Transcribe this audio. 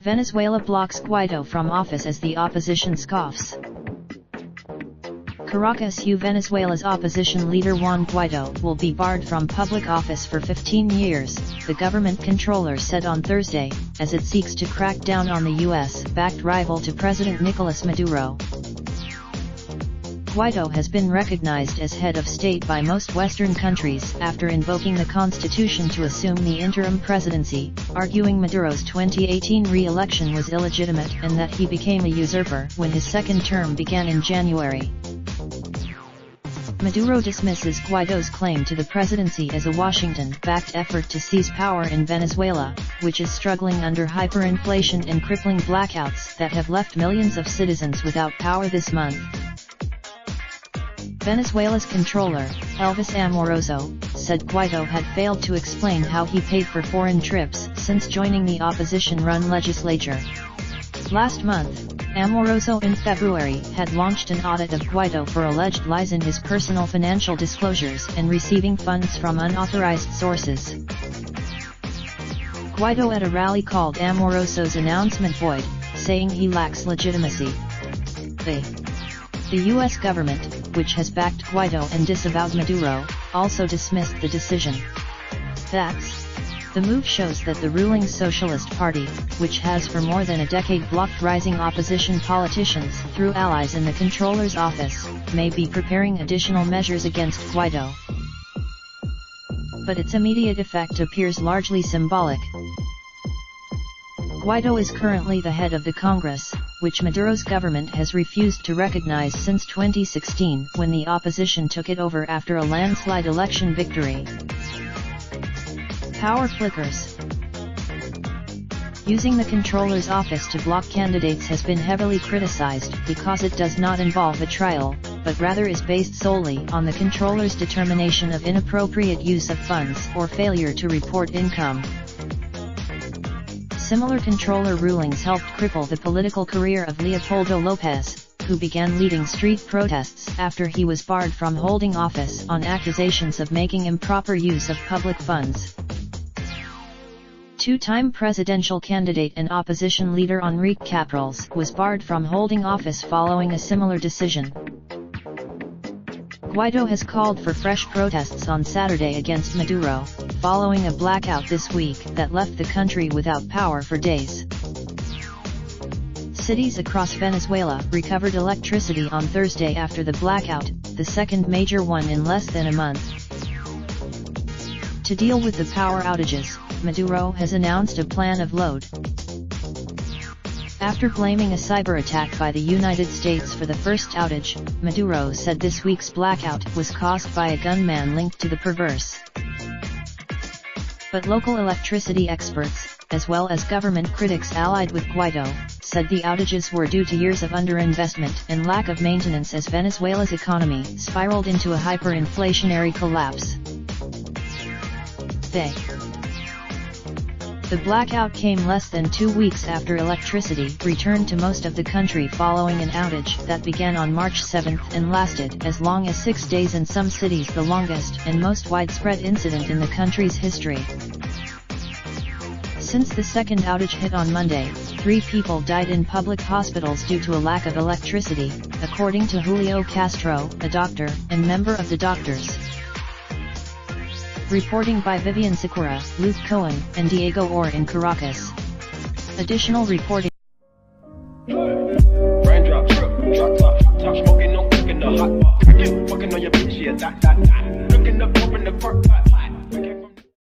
Venezuela blocks Guaido from office as the opposition scoffs. Caracas. Venezuela's opposition leader Juan Guaido will be barred from public office for 15 years, the government controller said on Thursday, as it seeks to crack down on the U.S.-backed rival to President Nicolas Maduro. Guaido has been recognized as head of state by most Western countries after invoking the constitution to assume the interim presidency, arguing Maduro's 2018 re-election was illegitimate and that he became a usurper when his second term began in January. Maduro dismisses Guaido's claim to the presidency as a Washington-backed effort to seize power in Venezuela, which is struggling under hyperinflation and crippling blackouts that have left millions of citizens without power this month. Venezuela's controller, Elvis Amoroso, said Guaido had failed to explain how he paid for foreign trips since joining the opposition-run legislature. Last month, Amoroso in February had launched an audit of Guaido for alleged lies in his personal financial disclosures and receiving funds from unauthorized sources. Guaido at a rally called Amoroso's announcement void, saying he lacks legitimacy. The U.S. government, which has backed Guaido and disavowed Maduro, also dismissed the decision. The move shows that the ruling Socialist Party, which has for more than a decade blocked rising opposition politicians through allies in the controller's office, may be preparing additional measures against Guaido. But its immediate effect appears largely symbolic. Guaido is currently the head of the Congress, which Maduro's government has refused to recognize since 2016 when the opposition took it over after a landslide election victory. Power flickers. Using the controller's office to block candidates has been heavily criticized because it does not involve a trial, but rather is based solely on the controller's determination of inappropriate use of funds or failure to report income. Similar controller rulings helped cripple the political career of Leopoldo López, who began leading street protests after he was barred from holding office on accusations of making improper use of public funds. Two-time presidential candidate and opposition leader Enrique Capriles was barred from holding office following a similar decision. Guaido has called for fresh protests on Saturday against Maduro, following a blackout this week that left the country without power for days. Cities across Venezuela recovered electricity on Thursday after the blackout, the second major one in less than a month. To deal with the power outages, Maduro has announced a plan of load. After blaming a cyber attack by the United States for the first outage, Maduro said this week's blackout was caused by a gunman linked to the perverse. But local electricity experts, as well as government critics allied with Guaido, said the outages were due to years of underinvestment and lack of maintenance as Venezuela's economy spiraled into a hyperinflationary collapse. The blackout came less than 2 weeks after electricity returned to most of the country following an outage that began on March 7 and lasted as long as 6 days, in some cities the longest and most widespread incident in the country's history. Since the second outage hit on Monday, 3 people died in public hospitals due to a lack of electricity, according to Julio Castro, a doctor and member of the doctors. Reporting by Vivian Sikora, Luke Cohen, and Diego Orr in Caracas. Additional reporting. Raindrop, drop top smoking, no cooking the hot pot. Fucking on your bitch, yeah, that. Looking up, open the park,